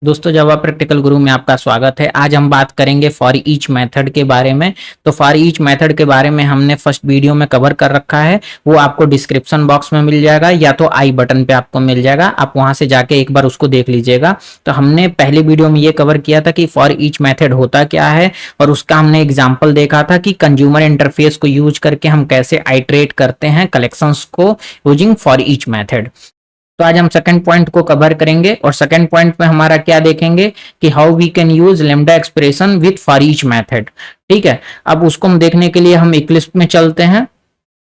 दोस्तों जावा प्रैक्टिकल गुरु में आपका स्वागत है। आज हम बात करेंगे फॉर ईच मेथड के बारे में। तो फॉर ईच मेथड के बारे में हमने फर्स्ट वीडियो में कवर कर रखा है, वो आपको डिस्क्रिप्शन बॉक्स में मिल जाएगा या तो आई बटन पे आपको मिल जाएगा, आप वहां से जाके एक बार उसको देख लीजिएगा। तो हमने पहले वीडियो में ये कवर किया था कि फॉर ईच मेथड होता क्या है और उसका हमने एग्जाम्पल देखा था कि कंज्यूमर इंटरफेस को यूज करके हम कैसे आइट्रेट करते हैं कलेक्शंस को यूजिंग फॉर ईच मेथड। तो आज हम सेकंड पॉइंट को कवर करेंगे और सेकंड पॉइंट में हमारा क्या देखेंगे कि how we can use lambda expression with for each method. ठीक है, अब उसको हम देखने के लिए हम इक्लिप्स में चलते हैं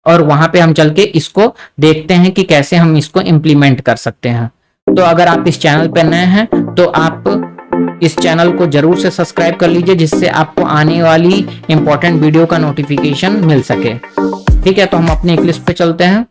और वहां पे हम चल के इसको देखते हैं कि कैसे हम इसको इंप्लीमेंट कर सकते हैं। तो अगर आप इस चैनल पे नए हैं तो आप इस चैनल को जरूर से सब्सक्राइब कर लीजिए, जिससे आपको आने वाली इंपॉर्टेंट वीडियो का नोटिफिकेशन मिल सके। ठीक है, तो हम अपने इक्लिप्स पे चलते हैं।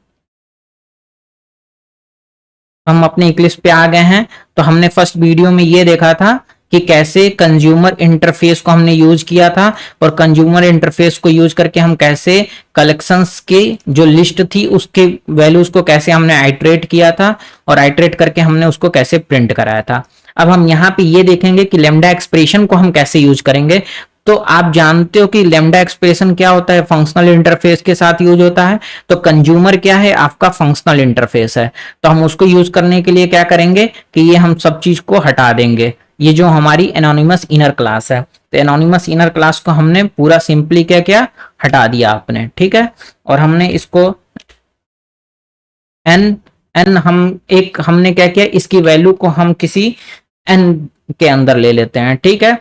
हम अपने इक्लिप्स पे आ गए हैं। तो हमने फर्स्ट वीडियो में ये देखा था कि कैसे कंज्यूमर इंटरफेस को हमने यूज किया था और कंज्यूमर इंटरफेस को यूज करके हम कैसे कलेक्शंस की जो लिस्ट थी उसके वैल्यूज को कैसे हमने आइट्रेट किया था और आइट्रेट करके हमने उसको कैसे प्रिंट कराया था। अब हम यहाँ पे ये देखेंगे कि लैम्डा एक्सप्रेशन को हम कैसे यूज करेंगे। तो आप जानते हो कि लैम्डा एक्सप्रेशन क्या होता है, फंक्शनल इंटरफेस के साथ यूज होता है। तो कंज्यूमर क्या है, आपका फंक्शनल इंटरफेस है। तो हम उसको यूज करने के लिए क्या करेंगे कि ये हम सब चीज को हटा देंगे। ये जो हमारी एनोनिमस इनर क्लास है, तो एनोनिमस इनर क्लास को हमने पूरा सिंपली क्या किया, हटा दिया आपने। ठीक है, और हमने इसको एन एन हमने क्या किया, इसकी वैल्यू को हम किसी एन के अंदर ले लेते हैं। ठीक है,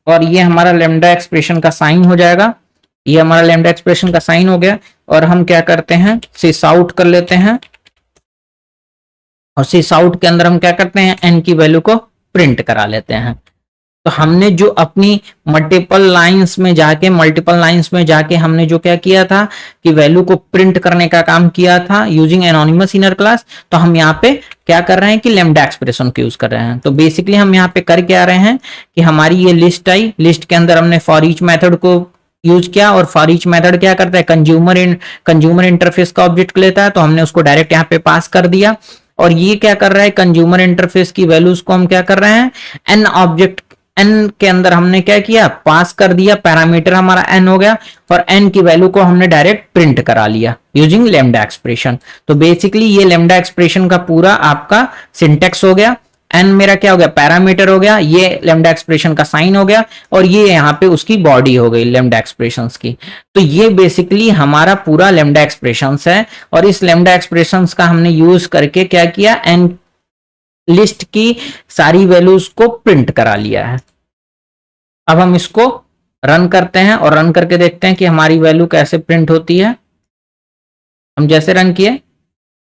और ये हमारा लैम्डा एक्सप्रेशन का साइन हो जाएगा। ये हमारा लैम्डा एक्सप्रेशन का साइन हो गया और हम क्या करते हैं, सिस आउट कर लेते हैं और सिस आउट के अंदर हम क्या करते हैं, एन की वैल्यू को प्रिंट करा लेते हैं। तो हमने जो अपनी मल्टीपल लाइंस में जाके हमने जो क्या किया था कि वैल्यू को प्रिंट करने का काम किया था यूजिंग एनोनिमस इनर क्लास। तो हम यहाँ पे क्या कर रहे हैं कि लैम्डा एक्सप्रेशन को यूज कर रहे हैं। तो बेसिकली हम यहाँ पे कर क्या रहे हैं कि हमारी ये लिस्ट आई, लिस्ट के अंदर हमने फॉर ईच मेथड को यूज किया और फॉर ईच मेथड क्या करता है, कंज्यूमर इंटरफेस का ऑब्जेक्ट लेता है। तो हमने उसको डायरेक्ट यहाँ पे पास कर दिया और ये क्या कर रहा है, कंज्यूमर इंटरफेस की वैल्यूज को हम क्या कर रहे हैं, एन ऑब्जेक्ट एन के अंदर हमने क्या किया, पास कर दिया। पैरामीटर हमारा एन हो गया और एन की वैल्यू को हमने डायरेक्ट प्रिंट करा लिया यूजिंग लैम्डा एक्सप्रेशन। तो बेसिकली ये लैम्डा एक्सप्रेशन का पूरा आपका सिंटेक्स हो गया। एन मेरा क्या हो गया, पैरामीटर हो गया, ये लैम्डा एक्सप्रेशन का साइन हो गया और ये यहाँ पे उसकी बॉडी हो गई लैम्डा एक्सप्रेशंस की। तो ये बेसिकली हमारा पूरा लैम्डा एक्सप्रेशंस है और इस लैम्डा एक्सप्रेशंस का हमने यूज करके क्या किया, एन लिस्ट की सारी वैल्यूज को प्रिंट करा लिया है। अब हम इसको रन करते हैं और रन करके देखते हैं कि हमारी वैल्यू कैसे प्रिंट होती है। हम जैसे रन किए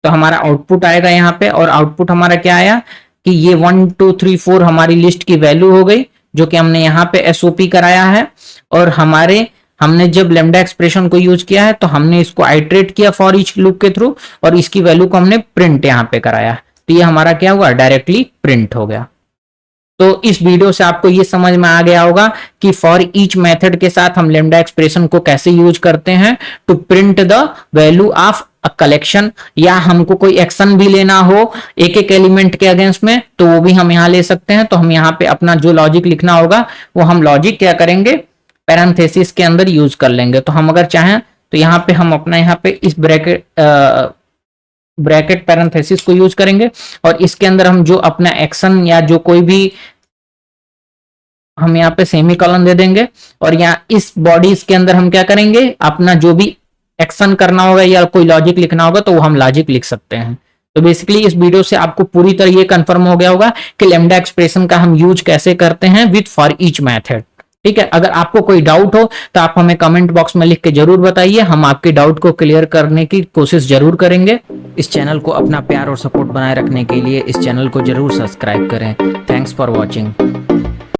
तो हमारा आउटपुट आएगा यहाँ पे और आउटपुट हमारा क्या आया कि ये 1 2 3 4 हमारी लिस्ट की वैल्यू हो गई, जो कि हमने यहाँ पे एसओपी कराया है। और हमने जब लैम्डा एक्सप्रेशन को यूज किया है तो हमने इसको आइट्रेट किया फॉर ईच लूप के थ्रू और इसकी वैल्यू को हमने प्रिंट यहाँ पे कराया। तो ये हमारा क्या हुआ, डायरेक्टली प्रिंट हो गया। तो इस वीडियो से आपको ये समझ में आ गया होगा कि फॉर ईच मेथड के साथ हम लैम्डा एक्सप्रेशन को कैसे यूज करते हैं to print the value of a collection, या हमको कोई एक्शन भी लेना हो एक एक एलिमेंट के अगेंस्ट में तो वो भी हम यहाँ ले सकते हैं। तो हम यहाँ पे अपना जो लॉजिक लिखना होगा वो हम लॉजिक क्या करेंगे, पैरेंथेसिस के अंदर यूज कर लेंगे। तो हम अगर चाहें तो यहाँ पे हम अपना यहाँ पे इस ब्रैकेट पैरेंथेसिस को यूज करेंगे और इसके अंदर हम जो अपना एक्शन या जो कोई भी हम यहाँ पे सेमीकोलन दे देंगे और यहाँ इस बॉडीज के अंदर हम क्या करेंगे, अपना जो भी एक्शन करना होगा या कोई लॉजिक लिखना होगा तो वो हम लॉजिक लिख सकते हैं। तो बेसिकली इस वीडियो से आपको पूरी तरह ये कंफर्म हो गया होगा कि लैम्डा एक्सप्रेशन का हम यूज कैसे करते हैं विद फॉर ईच मेथड। ठीक है, अगर आपको कोई डाउट हो तो आप हमें कमेंट बॉक्स में लिख के जरूर बताइए, हम आपके डाउट को क्लियर करने की कोशिश जरूर करेंगे। इस चैनल को अपना प्यार और सपोर्ट बनाए रखने के लिए इस चैनल को जरूर सब्सक्राइब करें। Thanks for watching.